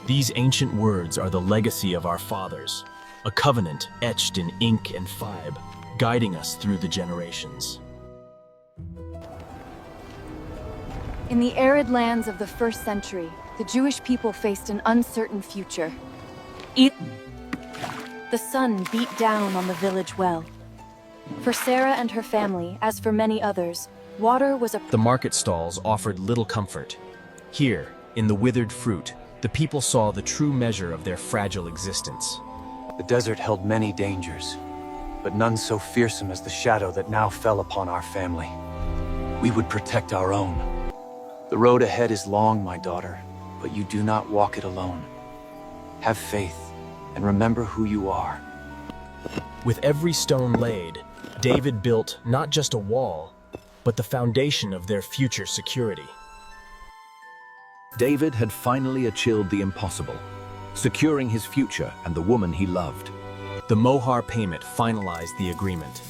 These ancient words are the legacy of our fathers, a covenant etched in ink and fibre, guiding us through the generations. In the arid lands of the 1st century, the Jewish people faced an uncertain future. The sun beat down on the village well. For Sarah and her family, as for many others, water was a... The market stalls offered little comfort. Here, in the withered fruit, the people saw the true measure of their fragile existence. The desert held many dangers, but none so fearsome as the shadow that now fell upon our family. We would protect our own. The road ahead is long, my daughter, but you do not walk it alone. Have faith, and remember who you are. With every stone laid, David built not just a wall, but the foundation of their future security. David had finally achieved the impossible, securing his future and the woman he loved. The Mohar payment finalized the agreement.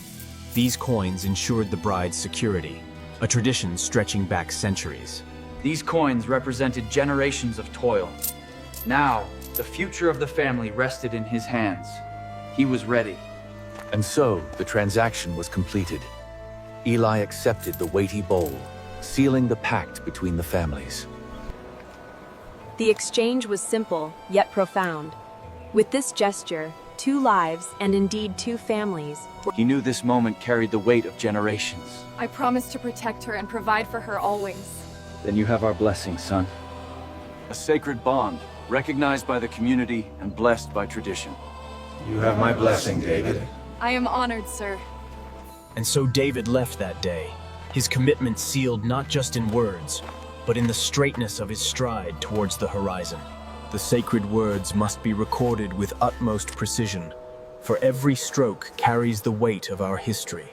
These coins ensured the bride's security, a tradition stretching back centuries. These coins represented generations of toil. Now, the future of the family rested in his hands. He was ready. And so, the transaction was completed. Eli accepted the weighty bowl, sealing the pact between the families. The exchange was simple, yet profound. With this gesture, 2 lives, and indeed 2 families. He knew this moment carried the weight of generations. I promise to protect her and provide for her always. Then you have our blessing, son. A sacred bond, recognized by the community and blessed by tradition. You have my blessing, David. I am honored, sir. And so David left that day, his commitment sealed not just in words, but in the straightness of his stride towards the horizon. The sacred words must be recorded with utmost precision, for every stroke carries the weight of our history.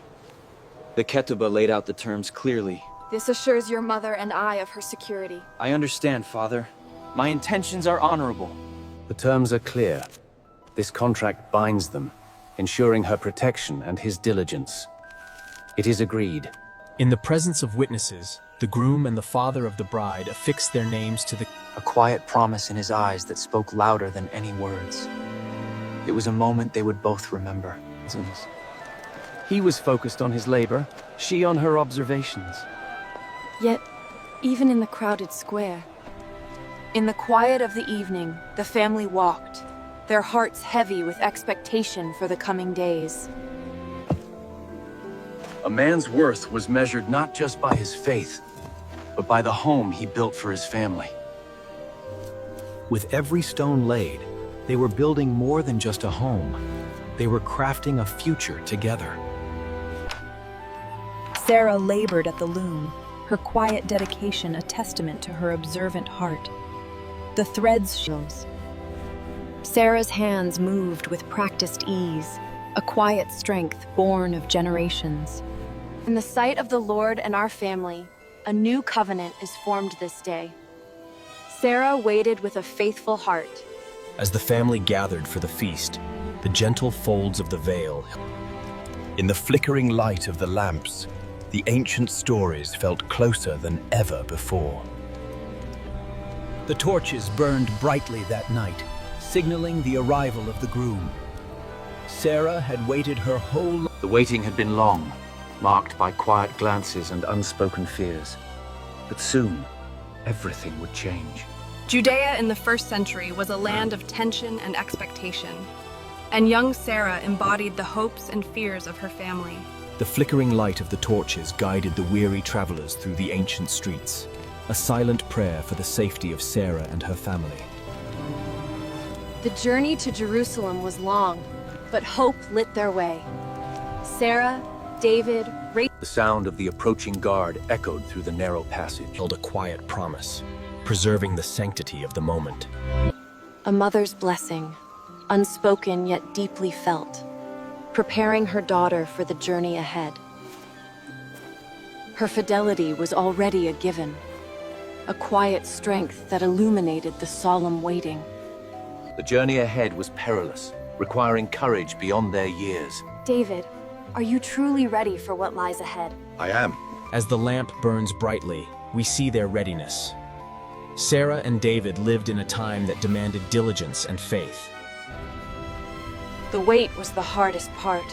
The Ketubah laid out the terms clearly. This assures your mother and I of her security. I understand, Father. My intentions are honorable. The terms are clear. This contract binds them, ensuring her protection and his diligence. It is agreed. In the presence of witnesses, the groom and the father of the bride affixed their names to the... A quiet promise in his eyes that spoke louder than any words. It was a moment they would both remember. He was focused on his labor, she on her observations. Yet, even in the crowded square, in the quiet of the evening, the family walked, their hearts heavy with expectation for the coming days. A man's worth was measured not just by his faith, but by the home he built for his family. With every stone laid, they were building more than just a home. They were crafting a future together. Sarah labored at the loom, her quiet dedication a testament to her observant heart. The threads shows. Sarah's hands moved with practiced ease, a quiet strength born of generations. In the sight of the Lord and our family, a new covenant is formed this day. Sarah waited with a faithful heart. As the family gathered for the feast, the gentle folds of the veil... In the flickering light of the lamps, the ancient stories felt closer than ever before. The torches burned brightly that night, signaling the arrival of the groom. Sarah had waited her whole life. The waiting had been long, marked by quiet glances and unspoken fears. But soon, everything would change. Judea in the 1st century was a land of tension and expectation, and young Sarah embodied the hopes and fears of her family. The flickering light of the torches guided the weary travelers through the ancient streets, a silent prayer for the safety of Sarah and her family. The journey to Jerusalem was long, but hope lit their way. Sarah, David, Rachel... The sound of the approaching guard echoed through the narrow passage. Held a quiet promise, preserving the sanctity of the moment. A mother's blessing, unspoken yet deeply felt, preparing her daughter for the journey ahead. Her fidelity was already a given, a quiet strength that illuminated the solemn waiting. The journey ahead was perilous, requiring courage beyond their years. David, are you truly ready for what lies ahead? I am. As the lamp burns brightly, we see their readiness. Sarah and David lived in a time that demanded diligence and faith. The wait was the hardest part.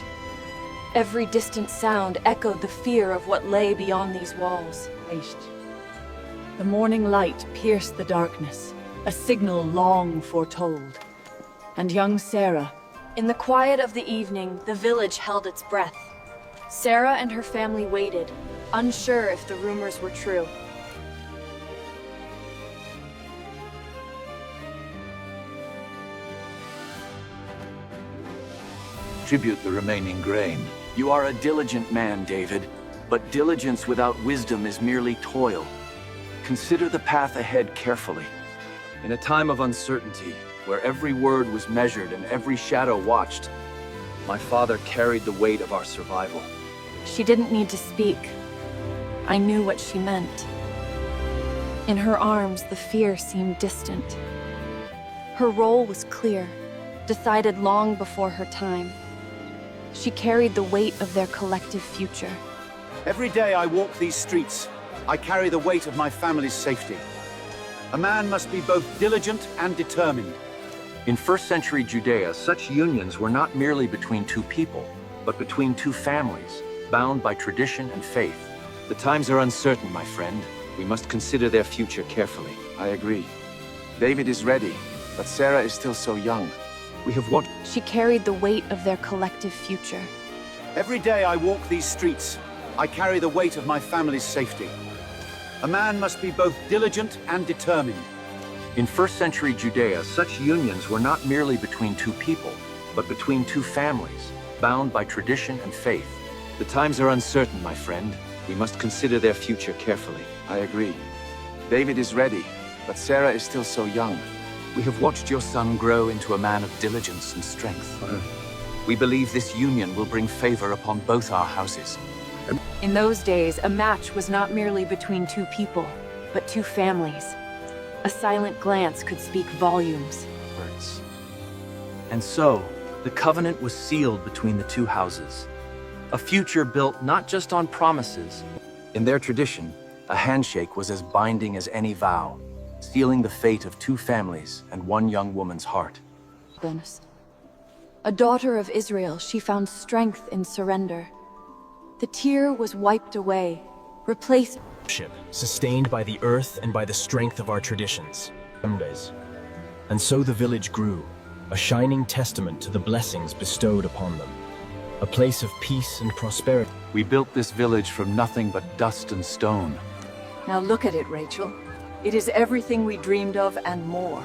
Every distant sound echoed the fear of what lay beyond these walls. The morning light pierced the darkness, a signal long foretold. And young Sarah. In the quiet of the evening, the village held its breath. Sarah and her family waited, unsure if the rumors were true. Tribute the remaining grain. You are a diligent man, David, but diligence without wisdom is merely toil. Consider the path ahead carefully. In a time of uncertainty, where every word was measured and every shadow watched, my father carried the weight of our survival. She didn't need to speak. I knew what she meant. In her arms, the fear seemed distant. Her role was clear, decided long before her time. She carried the weight of their collective future. Every day I walk these streets, I carry the weight of my family's safety. A man must be both diligent and determined. In first century Judea, such unions were not merely between two people, but between two families, bound by tradition and faith. The times are uncertain, my friend. We must consider their future carefully. I agree. David is ready, but Sarah is still so young. We have watched. She carried the weight of their collective future. Every day I walk these streets, I carry the weight of my family's safety. A man must be both diligent and determined. In first century Judea, such unions were not merely between two people, but between two families, bound by tradition and faith. The times are uncertain, my friend. We must consider their future carefully. I agree. David is ready, but Sarah is still so young. We have watched your son grow into a man of diligence and strength. We believe this union will bring favor upon both our houses. In those days, a match was not merely between two people, but two families. A silent glance could speak volumes. And so, the covenant was sealed between the two houses. A future built not just on promises. In their tradition, a handshake was as binding as any vow, sealing the fate of two families and one young woman's heart. A daughter of Israel, she found strength in surrender. The tear was wiped away, replaced. Sustained by the earth and by the strength of our traditions. And so the village grew, a shining testament to the blessings bestowed upon them. A place of peace and prosperity. We built this village from nothing but dust and stone. Now look at it, Rachel. It is everything we dreamed of and more.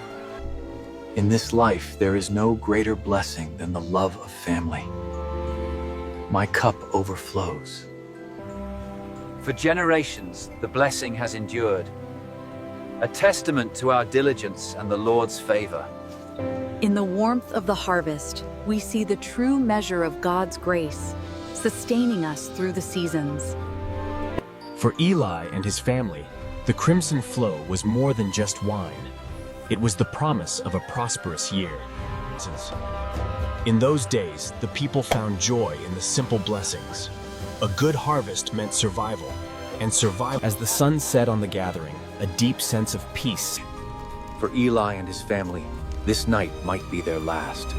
In this life, there is no greater blessing than the love of family. My cup overflows. For generations, the blessing has endured. A testament to our diligence and the Lord's favor. In the warmth of the harvest, we see the true measure of God's grace, sustaining us through the seasons. For Eli and his family, the crimson flow was more than just wine. It was the promise of a prosperous year. In those days, the people found joy in the simple blessings. A good harvest meant survival, and survival. As the sun set on the gathering, a deep sense of peace. For Eli and his family, this night might be their last.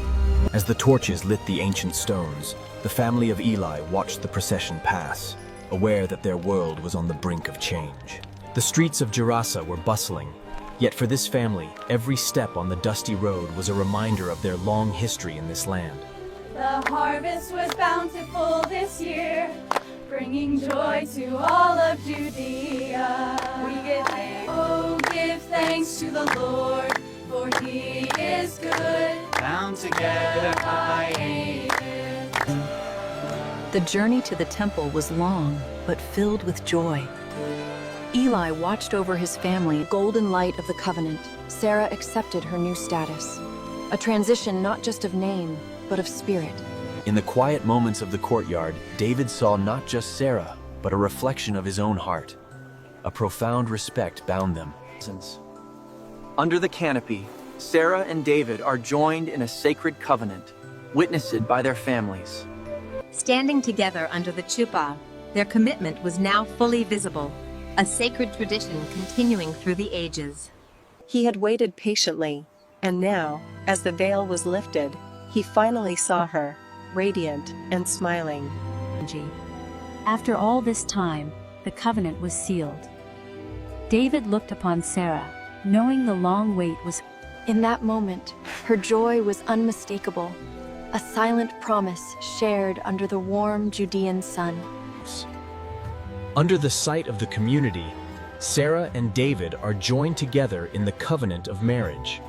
As the torches lit the ancient stones, the family of Eli watched the procession pass, aware that their world was on the brink of change. The streets of Gerasa were bustling, yet for this family, every step on the dusty road was a reminder of their long history in this land. The harvest was bountiful this year, bringing joy to all of Judea. We give thanks, oh, give thanks to the Lord, for he is good. Bound together by ages. The journey to the temple was long, but filled with joy. Eli watched over his family, golden light of the covenant. Sarah accepted her new status. A transition not just of name, but of spirit. In the quiet moments of the courtyard, David saw not just Sarah, but a reflection of his own heart. A profound respect bound them. Under the canopy, Sarah and David are joined in a sacred covenant, witnessed by their families. Standing together under the chuppah, their commitment was now fully visible, a sacred tradition continuing through the ages. He had waited patiently, and now, as the veil was lifted, he finally saw her, radiant and smiling. After all this time, the covenant was sealed. David looked upon Sarah, knowing the long wait was. In that moment, her joy was unmistakable, a silent promise shared under the warm Judean sun. Under the sight of the community, Sarah and David are joined together in the covenant of marriage.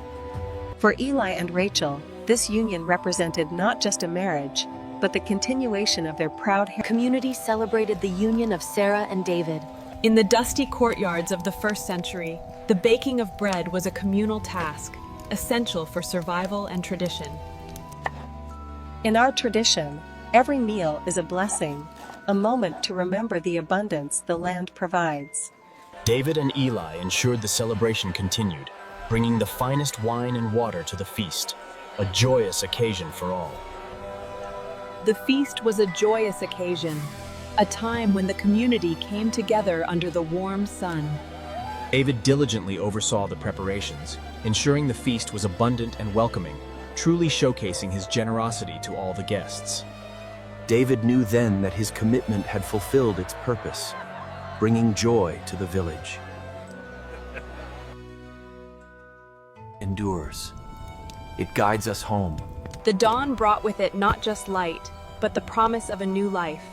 For Eli and Rachel, this union represented not just a marriage, but the continuation of their proud community celebrated the union of Sarah and David. In the dusty courtyards of the 1st century, the baking of bread was a communal task, essential for survival and tradition. In our tradition, every meal is a blessing, a moment to remember the abundance the land provides. David and Eli ensured the celebration continued, bringing the finest wine and water to the feast, a joyous occasion for all. The feast was a joyous occasion, a time when the community came together under the warm sun. David diligently oversaw the preparations, ensuring the feast was abundant and welcoming, truly showcasing his generosity to all the guests. David knew then that his commitment had fulfilled its purpose, bringing joy to the village. Endures. It guides us home. The dawn brought with it not just light, but the promise of a new life.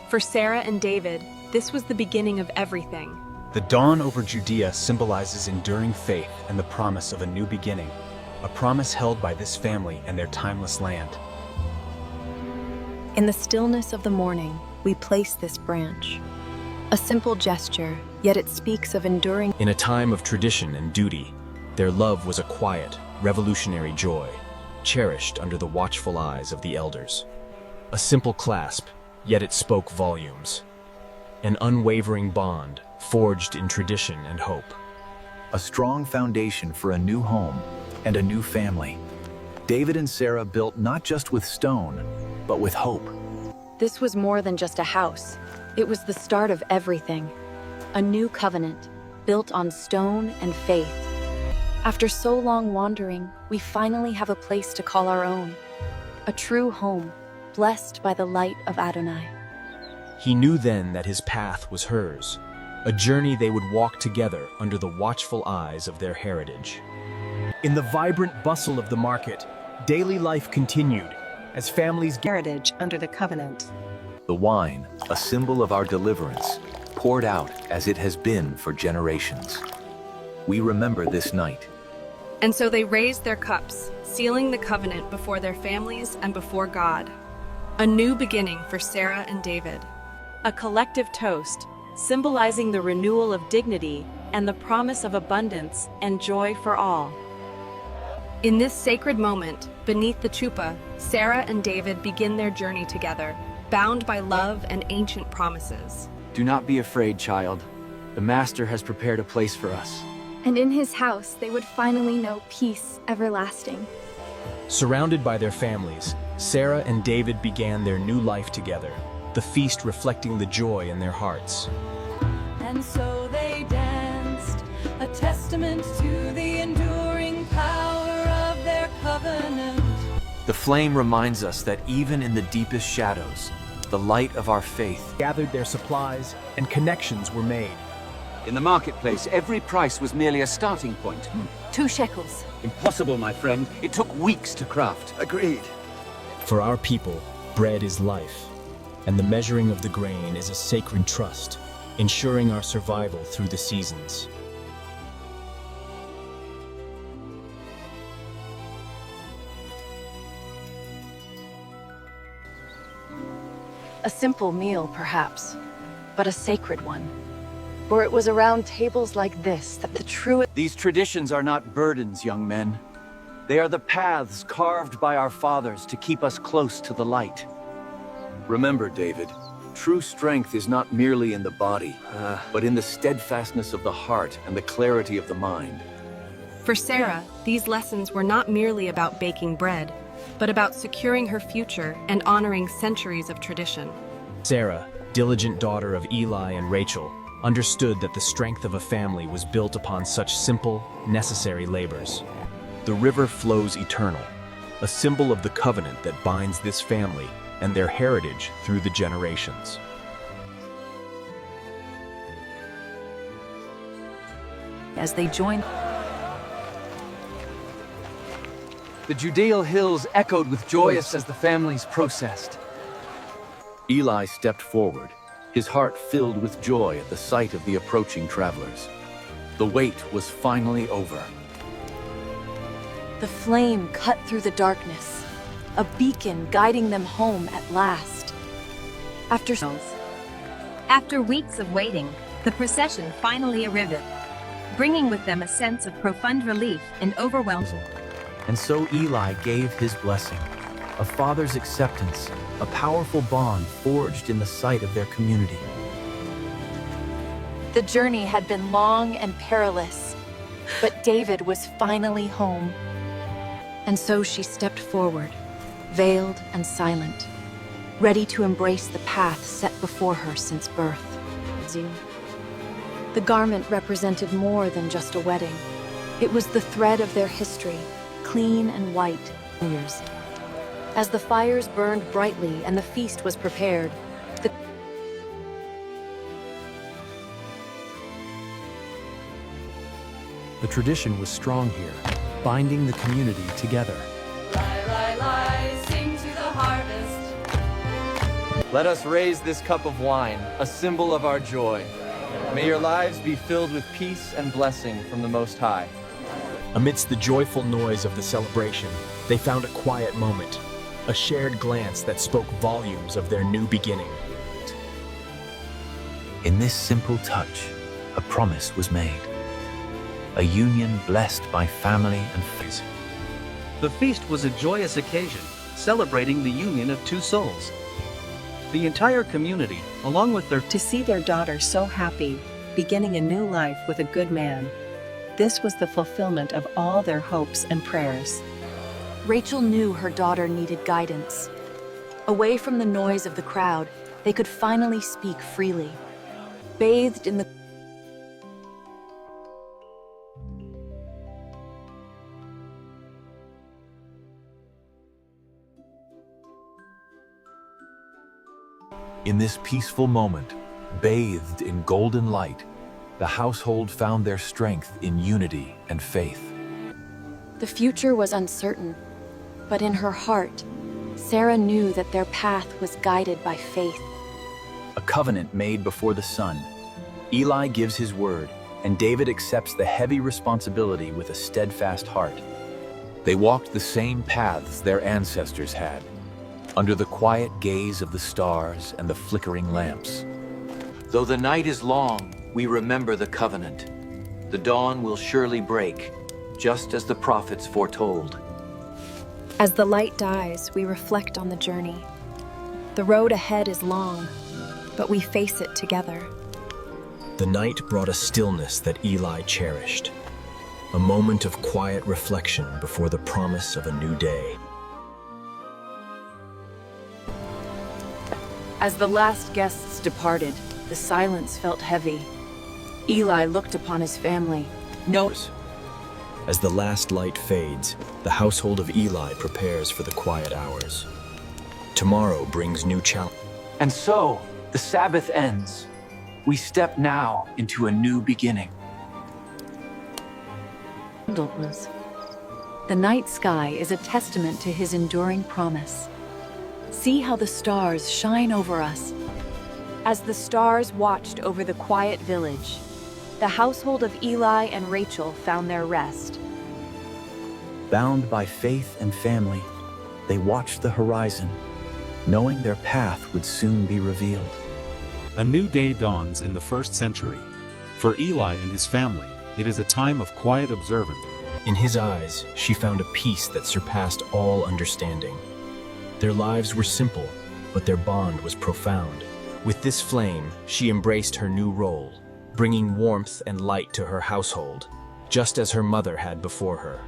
For Sarah and David, this was the beginning of everything. The dawn over Judea symbolizes enduring faith and the promise of a new beginning, a promise held by this family and their timeless land. In the stillness of the morning, we place this branch. A simple gesture, yet it speaks of enduring. In a time of tradition and duty, their love was a quiet, revolutionary joy, cherished under the watchful eyes of the elders. A simple clasp, yet it spoke volumes. An unwavering bond, forged in tradition and hope. A strong foundation for a new home and a new family. David and Sarah built not just with stone, but with hope. This was more than just a house. It was the start of everything. A new covenant, built on stone and faith. After so long wandering, we finally have a place to call our own. A true home, blessed by the light of Adonai. He knew then that his path was hers, a journey they would walk together under the watchful eyes of their heritage. In the vibrant bustle of the market, daily life continued as families heritage under the covenant. The wine, a symbol of our deliverance, poured out as it has been for generations. We remember this night. And so they raised their cups, sealing the covenant before their families and before God. A new beginning for Sarah and David. A collective toast, symbolizing the renewal of dignity and the promise of abundance and joy for all. In this sacred moment, beneath the chuppah, Sarah and David begin their journey together, bound by love and ancient promises. Do not be afraid, child. The Master has prepared a place for us. And in his house they would finally know peace everlasting. Surrounded by their families, Sarah and David began their new life together, the feast reflecting the joy in their hearts. And so they danced, a testament to the enduring power of their covenant. The flame reminds us that even in the deepest shadows, the light of our faith gathered their supplies and connections were made. In the marketplace, every price was merely a starting point. 2 shekels. Impossible, my friend. It took weeks to craft. Agreed. For our people, bread is life, and the measuring of the grain is a sacred trust, ensuring our survival through the seasons. A simple meal, perhaps, but a sacred one. For it was around tables like this that the true... These traditions are not burdens, young men. They are the paths carved by our fathers to keep us close to the light. Remember, David, true strength is not merely in the body, but in the steadfastness of the heart and the clarity of the mind. For Sarah, these lessons were not merely about baking bread, but about securing her future and honoring centuries of tradition. Sarah, diligent daughter of Eli and Rachel, understood that the strength of a family was built upon such simple, necessary labors. The river flows eternal, a symbol of the covenant that binds this family and their heritage through the generations. As they joined, The Judeal hills echoed with joyous as the families processed. Eli stepped forward, his heart filled with joy at the sight of the approaching travelers. The wait was finally over. the flame cut through the darkness, a beacon guiding them home at last. After weeks of waiting, the procession finally arrived, bringing with them a sense of profound relief and overwhelm. And so Eli gave his blessing, a father's acceptance, a powerful bond forged in the sight of their community. The journey had been long and perilous, but David was finally home. And so she stepped forward, veiled and silent, ready to embrace the path set before her since birth. The garment represented more than just a wedding. It was the thread of their history, clean and white. As the fires burned brightly and the feast was prepared, The tradition was strong here, binding the community together. Lie, lie, lie, sing to the harvest. Let us raise this cup of wine, a symbol of our joy. May your lives be filled with peace and blessing from the Most High. Amidst the joyful noise of the celebration, they found a quiet moment, a shared glance that spoke volumes of their new beginning. In this simple touch, a promise was made. A union blessed by family and friends. The feast was a joyous occasion, celebrating the union of two souls. The entire community, along with their... To see their daughter so happy, beginning a new life with a good man. This was the fulfillment of all their hopes and prayers. Rachel knew her daughter needed guidance. Away from the noise of the crowd, they could finally speak freely. Bathed in the In this peaceful moment, bathed in golden light, the household found their strength in unity and faith. The future was uncertain, but in her heart, Sarah knew that their path was guided by faith. A covenant made before the sun. Eli gives his word, and David accepts the heavy responsibility with a steadfast heart. They walked the same paths their ancestors had, under the quiet gaze of the stars and the flickering lamps. Though the night is long, we remember the covenant. The dawn will surely break, just as the prophets foretold. As the light dies, we reflect on the journey. The road ahead is long, but we face it together. The night brought a stillness that Eli cherished, a moment of quiet reflection before the promise of a new day. As the last guests departed, the silence felt heavy. Eli looked upon his family. As the last light fades, the household of Eli prepares for the quiet hours. Tomorrow brings new challenge. And so, the Sabbath ends. We step now into a new beginning. The night sky is a testament to his enduring promise. See how the stars shine over us. As the stars watched over the quiet village, the household of Eli and Rachel found their rest. Bound by faith and family, they watched the horizon, knowing their path would soon be revealed. A new day dawns in the 1st century. For Eli and his family, it is a time of quiet observance. In his eyes, she found a peace that surpassed all understanding. Their lives were simple, but their bond was profound. With this flame, she embraced her new role, bringing warmth and light to her household, just as her mother had before her.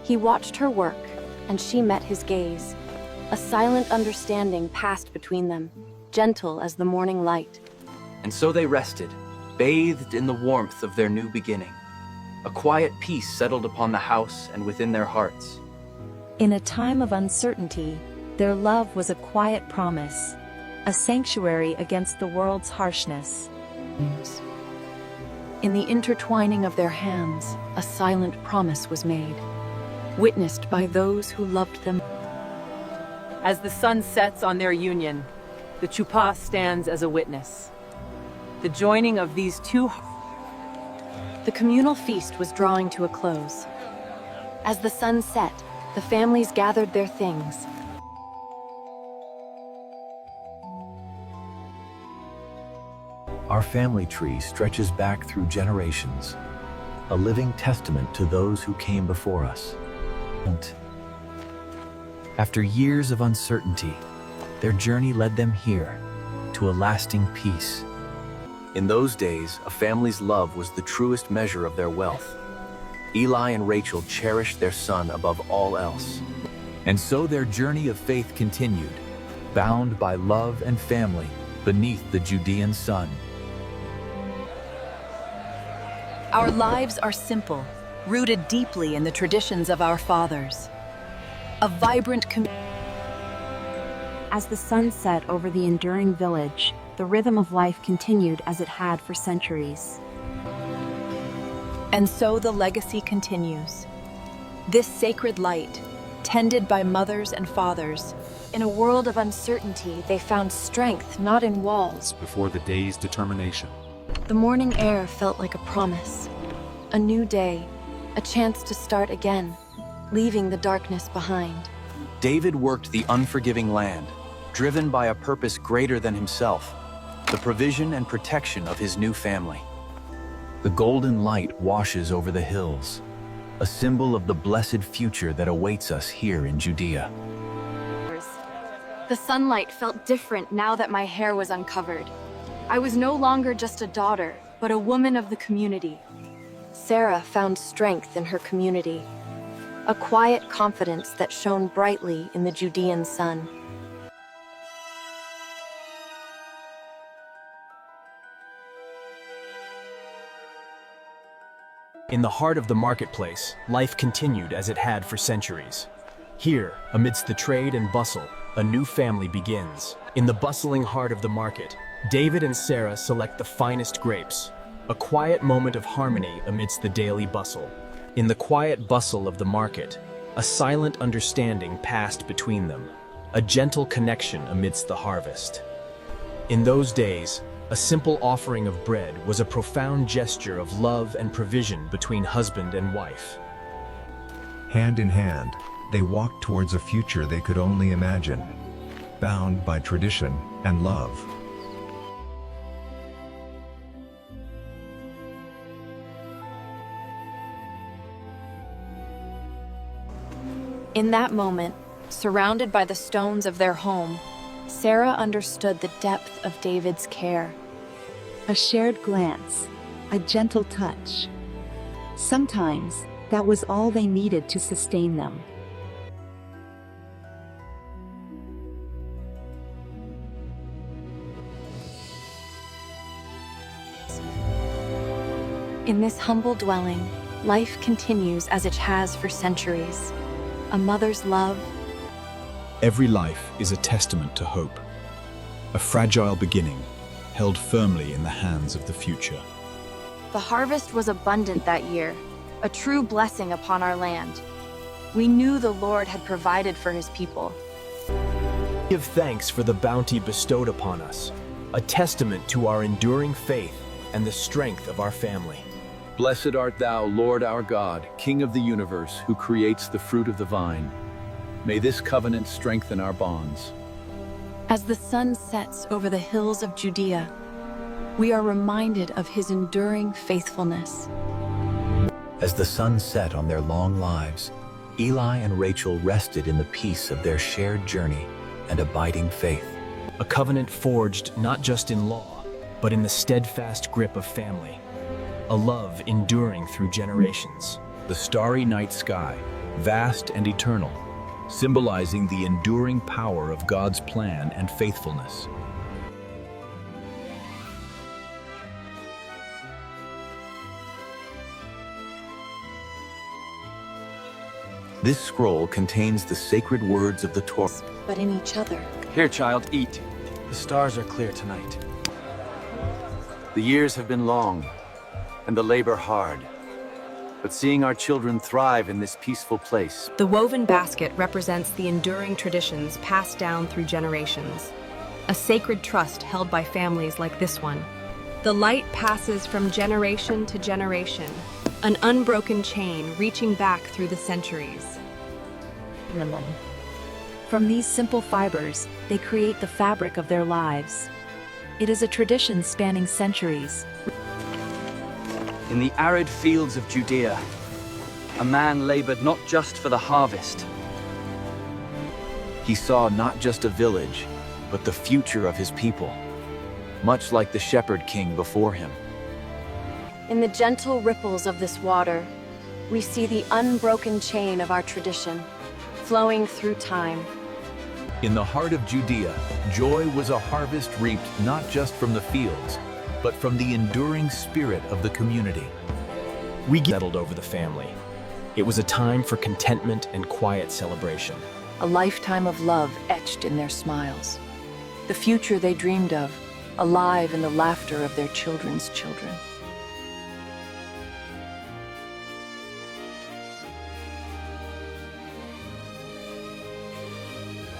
He watched her work, and she met his gaze. A silent understanding passed between them, gentle as the morning light. And so they rested, bathed in the warmth of their new beginning. A quiet peace settled upon the house and within their hearts. In a time of uncertainty, their love was a quiet promise, a sanctuary against the world's harshness. In the intertwining of their hands, a silent promise was made, witnessed by those who loved them. As the sun sets on their union, the chuppah stands as a witness. The joining of these two... The communal feast was drawing to a close. As the sun set, the families gathered their things. Our family tree stretches back through generations, a living testament to those who came before us. And after years of uncertainty, their journey led them here, to a lasting peace. In those days, a family's love was the truest measure of their wealth. Eli and Rachel cherished their son above all else. And so their journey of faith continued, bound by love and family beneath the Judean sun. Our lives are simple, rooted deeply in the traditions of our fathers. A vibrant community. As the sun set over the enduring village, the rhythm of life continued as it had for centuries. And so the legacy continues. This sacred light, tended by mothers and fathers. In a world of uncertainty, they found strength not in walls. Before the day's determination. The morning air felt like a promise. A new day, a chance to start again, leaving the darkness behind. David worked the unforgiving land, driven by a purpose greater than himself, the provision and protection of his new family. The golden light washes over the hills, a symbol of the blessed future that awaits us here in Judea. The sunlight felt different now that my hair was uncovered. I was no longer just a daughter, but a woman of the community. Sarah found strength in her community, a quiet confidence that shone brightly in the Judean sun. In the heart of the marketplace, life continued as it had for centuries. Here, amidst the trade and bustle, a new family begins. In the bustling heart of the market, David and Sarah select the finest grapes, a quiet moment of harmony amidst the daily bustle. In the quiet bustle of the market, a silent understanding passed between them, a gentle connection amidst the harvest. In those days, a simple offering of bread was a profound gesture of love and provision between husband and wife. Hand in hand, they walked towards a future they could only imagine, bound by tradition and love. In that moment, surrounded by the stones of their home, Sarah understood the depth of David's care. A shared glance, a gentle touch. Sometimes, that was all they needed to sustain them. In this humble dwelling, life continues as it has for centuries. A mother's love. Every life is a testament to hope, a fragile beginning held firmly in the hands of the future. The harvest was abundant that year, a true blessing upon our land. We knew the Lord had provided for his people. Give thanks for the bounty bestowed upon us, a testament to our enduring faith and the strength of our family. Blessed art thou, Lord our God, King of the universe, who creates the fruit of the vine. May this covenant strengthen our bonds. As the sun sets over the hills of Judea, we are reminded of his enduring faithfulness. As the sun set on their long lives, Eli and Rachel rested in the peace of their shared journey and abiding faith. A covenant forged not just in law, but in the steadfast grip of family. A love enduring through generations. The starry night sky, vast and eternal, symbolizing the enduring power of God's plan and faithfulness. This scroll contains the sacred words of the Torah. But in each other. Here, child, eat. The stars are clear tonight. The years have been long, and the labor hard. But seeing our children thrive in this peaceful place. The woven basket represents the enduring traditions passed down through generations, a sacred trust held by families like this one. The light passes from generation to generation, an unbroken chain reaching back through the centuries. From these simple fibers, they create the fabric of their lives. It is a tradition spanning centuries. In the arid fields of Judea, a man labored not just for the harvest. He saw not just a village, but the future of his people, much like the shepherd king before him. In the gentle ripples of this water, we see the unbroken chain of our tradition, flowing through time. In the heart of Judea, joy was a harvest reaped not just from the fields, but from the enduring spirit of the community. We settled over the family. It was a time for contentment and quiet celebration. A lifetime of love etched in their smiles. The future they dreamed of, alive in the laughter of their children's children.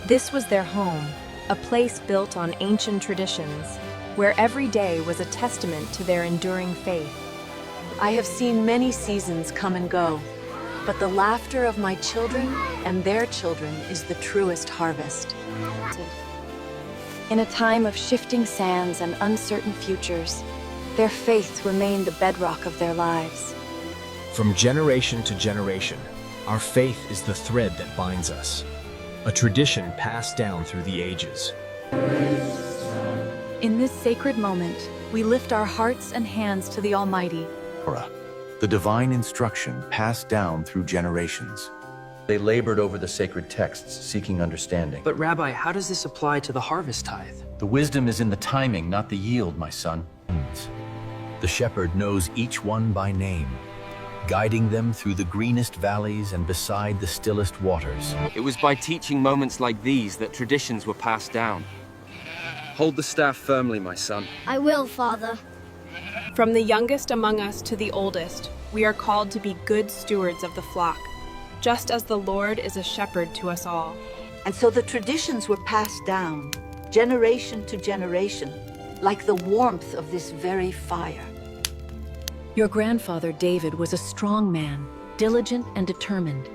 This was their home, a place built on ancient traditions, where every day was a testament to their enduring faith. I have seen many seasons come and go, but the laughter of my children and their children is the truest harvest. In a time of shifting sands and uncertain futures, their faith remained the bedrock of their lives. From generation to generation, our faith is the thread that binds us, a tradition passed down through the ages. In this sacred moment, we lift our hearts and hands to the Almighty. The divine instruction passed down through generations. They labored over the sacred texts, seeking understanding. But Rabbi, how does this apply to the harvest tithe? The wisdom is in the timing, not the yield, my son. The shepherd knows each one by name, guiding them through the greenest valleys and beside the stillest waters. It was by teaching moments like these that traditions were passed down. Hold the staff firmly, my son. I will, Father. From the youngest among us to the oldest, we are called to be good stewards of the flock, just as the Lord is a shepherd to us all. And so the traditions were passed down, generation to generation, like the warmth of this very fire. Your grandfather, David, was a strong man, diligent and determined.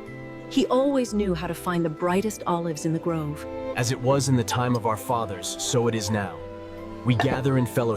He always knew how to find the brightest olives in the grove. As it was in the time of our fathers, so it is now. We gather in fellowship.